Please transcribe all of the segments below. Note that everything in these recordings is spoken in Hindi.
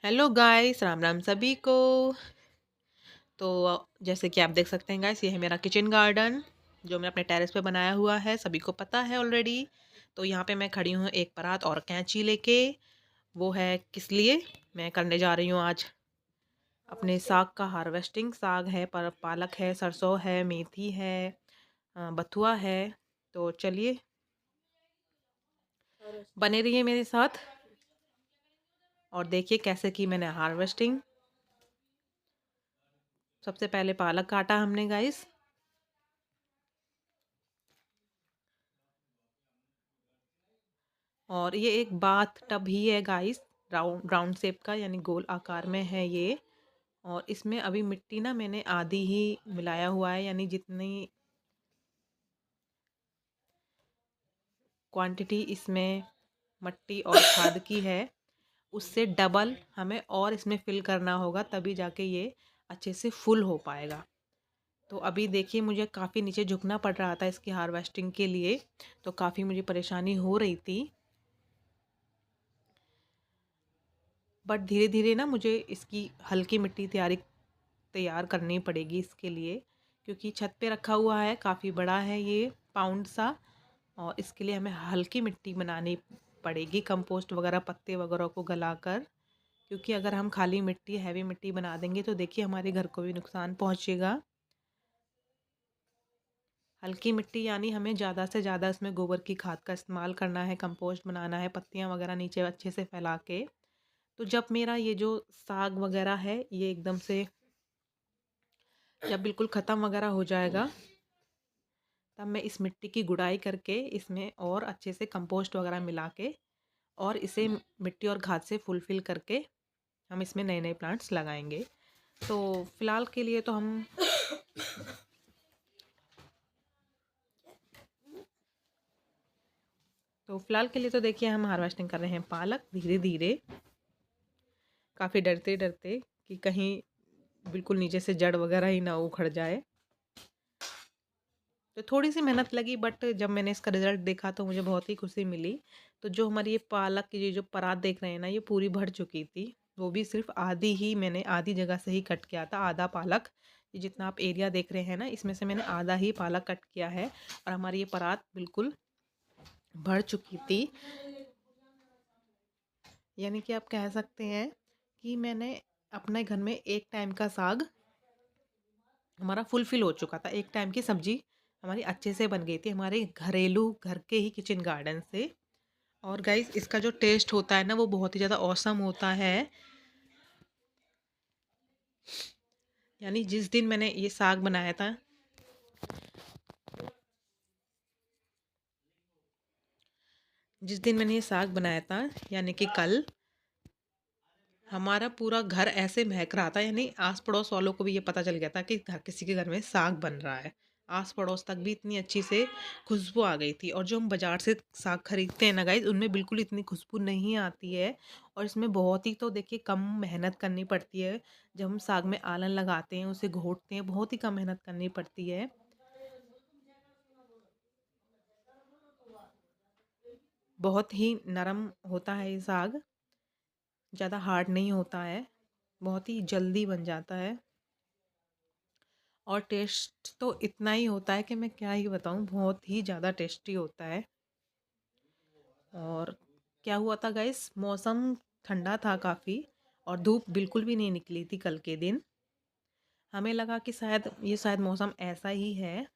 हेलो गाइस, राम राम सभी को। जैसे कि आप देख सकते हैं गाइस, ये है मेरा किचन गार्डन जो मैं अपने टेरेस पे बनाया हुआ है, सभी को पता है ऑलरेडी। तो यहाँ पे मैं खड़ी हूँ एक परात और कैंची लेके। वो है किस लिए? मैं करने जा रही हूँ आज अपने साग का हार्वेस्टिंग। साग है, पर पालक है, सरसों है, मेथी है, बथुआ है। तो चलिए बने रहिए मेरे साथ और देखिए कैसे की मैंने हार्वेस्टिंग। सबसे पहले पालक काटा हमने गाइस। और ये एक बाथ टब ही है गाइस, राउंड राउंड शेप का, यानी गोल आकार में है ये। और इसमें अभी मिट्टी ना मैंने आधी ही मिलाया हुआ है, यानी जितनी क्वांटिटी इसमें मट्टी और खाद की है उससे डबल हमें और इसमें फिल करना होगा, तभी जाके ये अच्छे से फुल हो पाएगा। तो अभी देखिए मुझे काफ़ी नीचे झुकना पड़ रहा था इसकी हार्वेस्टिंग के लिए, तो काफ़ी मुझे परेशानी हो रही थी। बट धीरे धीरे ना मुझे इसकी हल्की मिट्टी तैयार करनी पड़ेगी इसके लिए, क्योंकि छत पे रखा हुआ है, काफ़ी बड़ा है ये पाउंड सा। और इसके लिए हमें हल्की मिट्टी बनानी पड़ेगी, कंपोस्ट वगैरह पत्ते वगैरह को गलाकर। क्योंकि अगर हम खाली मिट्टी हैवी मिट्टी बना देंगे तो देखिए हमारे घर को भी नुकसान पहुंचेगा। हल्की मिट्टी यानी हमें ज़्यादा से ज़्यादा इसमें गोबर की खाद का इस्तेमाल करना है, कंपोस्ट बनाना है, पत्तियाँ वगैरह नीचे अच्छे से फैला के। तो जब मेरा ये जो साग वगैरह है ये एकदम से जब बिल्कुल ख़त्म वगैरह हो जाएगा, तब मैं इस मिट्टी की गुड़ाई करके इसमें और अच्छे से कंपोस्ट वगैरह मिला के और इसे मिट्टी और खाद से फुलफिल करके हम इसमें नए नए प्लांट्स लगाएंगे। तो फिलहाल के लिए तो हम देखिए हम हार्वेस्टिंग कर रहे हैं पालक धीरे धीरे, काफ़ी डरते डरते कि कहीं बिल्कुल नीचे से जड़ वगैरह ही ना उखड़ जाए। तो थोड़ी सी मेहनत लगी, बट जब मैंने इसका रिजल्ट देखा तो मुझे बहुत ही खुशी मिली। तो जो हमारी ये पालक की ये जो परात देख रहे हैं ना, ये पूरी भर चुकी थी। वो भी सिर्फ आधी ही, मैंने आधी जगह से ही कट किया था, आधा पालक। ये जितना आप एरिया देख रहे हैं ना, इसमें से मैंने आधा ही पालक कट किया है और हमारी ये परात बिल्कुल भर चुकी थी। यानी कि आप कह सकते हैं कि मैंने अपने घर में एक टाइम का साग हमारा फुलफिल हो चुका था, एक टाइम की सब्जी हमारी अच्छे से बन गई थी हमारे घरेलू घर के ही किचन गार्डन से। और गाइस इसका जो टेस्ट होता है ना वो बहुत ही ज़्यादा औसम होता है। यानी जिस दिन मैंने ये साग बनाया था, यानी कि कल, हमारा पूरा घर ऐसे महक रहा था, यानी आस पड़ोस वालों को भी ये पता चल गया था कि घर किसी के घर में साग बन रहा है। आस पड़ोस तक भी इतनी अच्छी से खुशबू आ गई थी। और जो हम बाजार से साग खरीदते हैं ना गाइज, उनमें बिल्कुल इतनी खुशबू नहीं आती है। और इसमें बहुत ही तो देखिए कम मेहनत करनी पड़ती है। जब हम साग में आलन लगाते हैं, उसे घोटते हैं, बहुत ही कम मेहनत करनी पड़ती है। बहुत ही नरम होता है ये साग, ज़्यादा हार्ड नहीं होता है, बहुत ही जल्दी बन जाता है। और टेस्ट तो इतना ही होता है कि मैं क्या ही बताऊँ, बहुत ही ज़्यादा टेस्टी होता है। और क्या हुआ था गाइस, मौसम ठंडा था काफ़ी और धूप बिल्कुल भी नहीं निकली थी कल के दिन। हमें लगा कि शायद मौसम ऐसा ही है।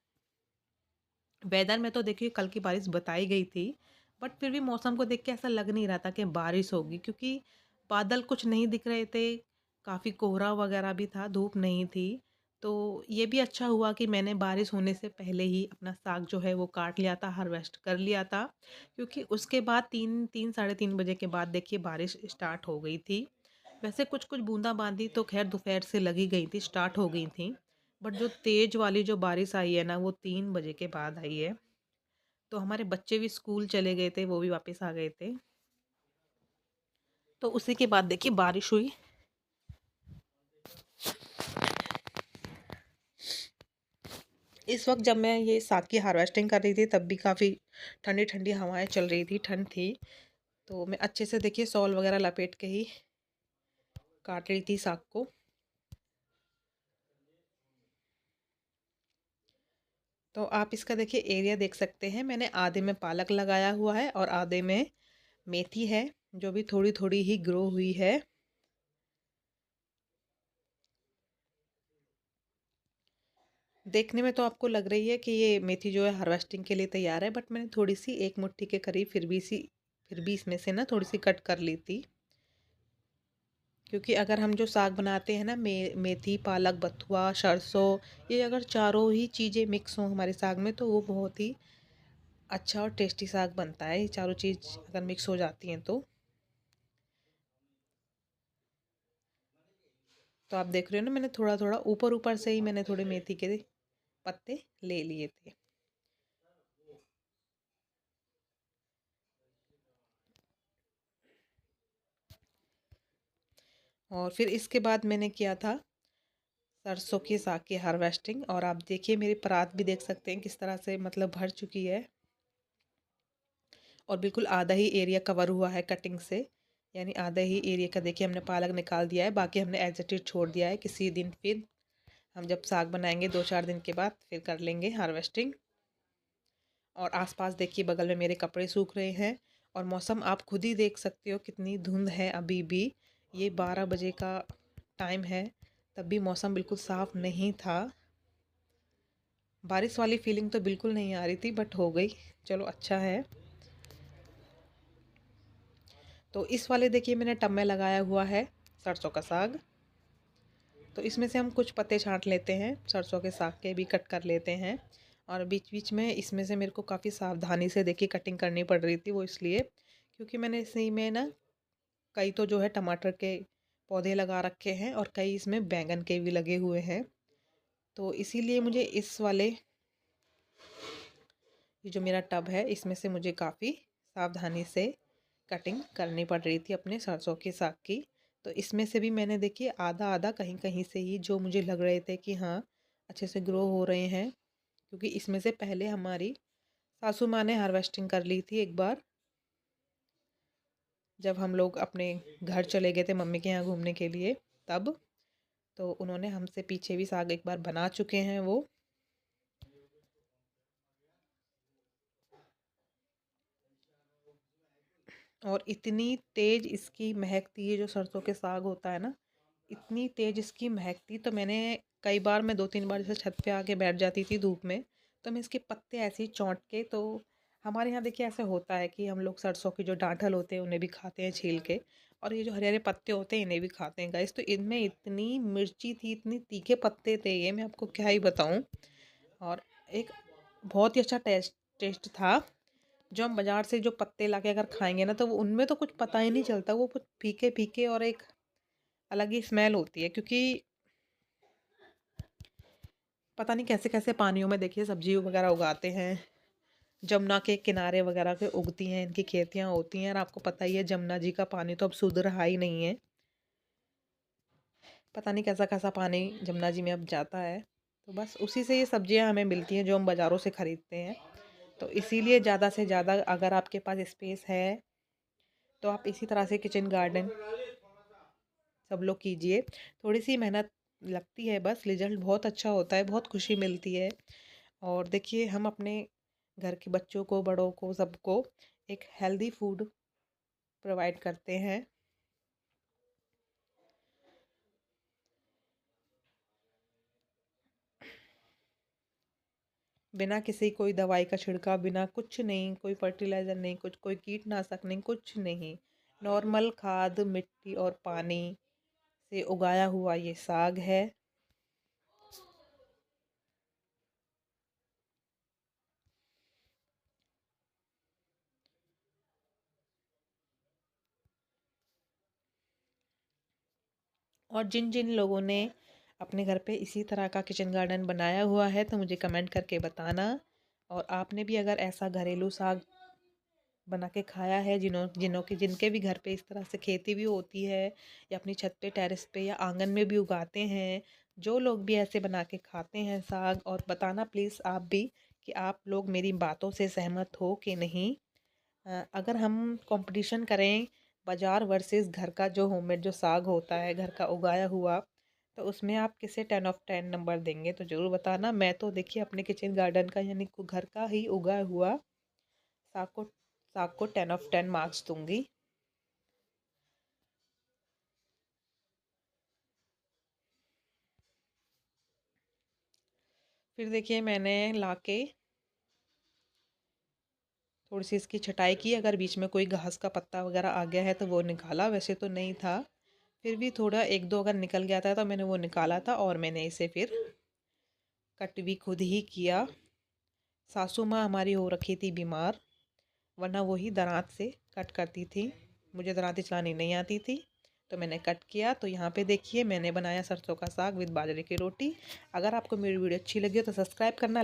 वेदर में तो देखिए कल की बारिश बताई गई थी, बट फिर भी मौसम को देख के ऐसा लग नहीं रहा था कि बारिश होगी, क्योंकि बादल कुछ नहीं दिख रहे थे, काफ़ी कोहरा वगैरह भी था, धूप नहीं थी। तो ये भी अच्छा हुआ कि मैंने बारिश होने से पहले ही अपना साग जो है वो काट लिया था, हार्वेस्ट कर लिया था। क्योंकि उसके बाद 3 3 साढ़े 3 बजे के बाद देखिए बारिश स्टार्ट हो गई थी। वैसे कुछ कुछ बूंदाबांदी तो खैर दोपहर से लगी गई थी, स्टार्ट हो गई थी। बट जो तेज वाली जो बारिश आई है ना, वो 3 बजे के बाद आई है। तो हमारे बच्चे भी स्कूल चले गए थे, वो भी वापस आ गए थे। तो उसी के बाद देखिए बारिश हुई। इस वक्त जब मैं ये साग की हार्वेस्टिंग कर रही थी तब भी काफ़ी ठंडी ठंडी हवाएं चल रही थी, ठंड थी। तो मैं अच्छे से देखिए शॉल वगैरह लपेट के ही काट रही थी साग को। तो आप इसका देखिए एरिया देख सकते हैं, मैंने आधे में पालक लगाया हुआ है और आधे में मेथी है, जो भी थोड़ी थोड़ी ही ग्रो हुई है। देखने में तो आपको लग रही है कि ये मेथी जो है हार्वेस्टिंग के लिए तैयार है, बट मैंने थोड़ी सी एक मुट्ठी के करीब फिर भी इसमें से ना थोड़ी सी कट कर ली थी। क्योंकि अगर हम जो साग बनाते हैं ना, मेथी, पालक, बथुआ, सरसों, ये अगर चारों ही चीज़ें मिक्स हों हमारे साग में तो वो बहुत ही अच्छा और टेस्टी साग बनता है। ये चारों चीज़ अगर मिक्स हो जाती हैं तो आप देख रहे हो ना, मैंने थोड़ा थोड़ा ऊपर ऊपर से ही मैंने थोड़े मेथी के पत्ते ले लिए थे। और फिर इसके बाद मैंने किया था सरसों के साग की हार्वेस्टिंग, और आप देखिए मेरी परात भी देख सकते हैं किस तरह से मतलब भर चुकी है, और बिल्कुल आधा ही एरिया कवर हुआ है कटिंग से। यानी आधा ही एरिया का देखिए हमने पालक निकाल दिया है, बाकी हमने एज इट इज छोड़ दिया है। किसी दिन फिर हम जब साग बनाएंगे 2-4 दिन के बाद फिर कर लेंगे हार्वेस्टिंग। और आसपास देखिए बगल में मेरे कपड़े सूख रहे हैं, और मौसम आप खुद ही देख सकते हो कितनी धुंध है अभी भी। ये 12 बजे का टाइम है, तब भी मौसम बिल्कुल साफ़ नहीं था। बारिश वाली फीलिंग तो बिल्कुल नहीं आ रही थी, बट हो गई, चलो अच्छा है। तो इस वाले देखिए मैंने टब में लगाया हुआ है सरसों का साग। तो इसमें से हम कुछ पत्ते छाँट लेते हैं, सरसों के साग के भी कट कर लेते हैं। और बीच बीच में इसमें से मेरे को काफ़ी सावधानी से देखिए कटिंग करनी पड़ रही थी, वो इसलिए क्योंकि मैंने इसी में ना कई तो जो है टमाटर के पौधे लगा रखे हैं, और कई इसमें बैंगन के भी लगे हुए हैं। तो इसीलिए मुझे इस वाले, ये जो मेरा टब है इसमें से मुझे काफ़ी सावधानी से कटिंग करनी पड़ रही थी अपने सरसों के साग की। तो इसमें से भी मैंने देखिए आधा आधा कहीं कहीं से ही जो मुझे लग रहे थे कि हाँ अच्छे से ग्रो हो रहे हैं, क्योंकि इसमें से पहले हमारी सासू माँ ने हार्वेस्टिंग कर ली थी एक बार, जब हम लोग अपने घर चले गए थे मम्मी के यहाँ घूमने के लिए तब। तो उन्होंने हमसे पीछे भी साग एक बार बना चुके हैं वो। और इतनी तेज़ इसकी महक थी, ये जो सरसों के साग होता है ना, इतनी तेज़ इसकी महक थी। तो मैंने कई बार, मैं 2-3 बार जैसे छत पे आके बैठ जाती थी धूप में, तो मैं इसके पत्ते ऐसे ही चौंट के, तो हमारे यहाँ देखिए ऐसे होता है कि हम लोग सरसों के जो डांठल होते हैं उन्हें भी खाते हैं छील के, और ये जो हरे हरे पत्ते होते हैं इन्हें भी खाते हैं गाइस। तो इनमें इतनी मिर्ची थी, इतनी तीखे पत्ते थे ये, मैं आपको क्या ही बताऊँ। और एक बहुत ही अच्छा टेस्ट टेस्ट था। जो हम बाजार से जो पत्ते लाके अगर खाएंगे ना, तो वो उनमें तो कुछ पता ही नहीं चलता, वो कुछ फीके फीके और एक अलग ही स्मेल होती है। क्योंकि पता नहीं कैसे कैसे पानियों में देखिए सब्जी वगैरह उगाते हैं, जमुना के किनारे वगैरह के उगती हैं इनकी खेतियाँ होती हैं, और आपको पता ही है जमुना जी का पानी तो अब शुद्ध रहा ही नहीं है। पता नहीं कैसा कैसा पानी जमुना जी में अब जाता है। तो बस उसी से ये सब्जियां हमें मिलती हैं जो हम बाज़ारों से ख़रीदते हैं। तो इसीलिए ज़्यादा से ज़्यादा अगर आपके पास स्पेस है तो आप इसी तरह से किचन गार्डन सब लोग कीजिए। थोड़ी सी मेहनत लगती है, बस रिजल्ट बहुत अच्छा होता है, बहुत खुशी मिलती है। और देखिए हम अपने घर के बच्चों को, बड़ों को, सबको एक हेल्दी फूड प्रोवाइड करते हैं। बिना किसी कोई दवाई का छिड़काव, बिना कुछ नहीं, कोई फर्टिलाइज़र नहीं, कुछ कोई कीटनाशक नहीं, कुछ नहीं। नॉर्मल खाद, मिट्टी और पानी से उगाया हुआ ये साग है। और जिन जिन लोगों ने अपने घर पे इसी तरह का किचन गार्डन बनाया हुआ है तो मुझे कमेंट करके बताना। और आपने भी अगर ऐसा घरेलू साग बना के खाया है, जिन्हों जिन्हों के जिनके भी घर पे इस तरह से खेती भी होती है, या अपनी छत पे, टेरेस पे या आंगन में भी उगाते हैं, जो लोग भी ऐसे बना के खाते हैं साग, और बताना प्लीज़ आप भी कि आप लोग मेरी बातों से सहमत हो कि नहीं। अगर हम कंपटीशन करें बाज़ार वर्सेस घर का जो होममेड जो साग होता है, घर का उगाया हुआ, तो उसमें आप किसे 10 ऑफ 10 नंबर देंगे तो ज़रूर बताना। मैं तो देखिए अपने किचन गार्डन का यानी घर का ही उगाया हुआ साग को 10 ऑफ 10 मार्क्स दूंगी। फिर देखिए मैंने लाके थोड़ी सी इसकी छटाई की। अगर बीच में कोई घास का पत्ता वगैरह आ गया है तो वो निकाला, वैसे तो नहीं था, फिर भी थोड़ा एक दो अगर निकल गया था तो मैंने वो निकाला था और मैंने इसे फिर कट भी खुद ही किया। सासू माँ हमारी हो रखी थी बीमार, वरना वही दरात से कट करती थी, मुझे दराती चलानी नहीं आती थी, तो मैंने कट किया। तो यहाँ पे देखिए मैंने बनाया सरसों का साग विद बाजरे की रोटी। अगर आपको मेरी वीडियो अच्छी लगी हो तो सब्सक्राइब करना।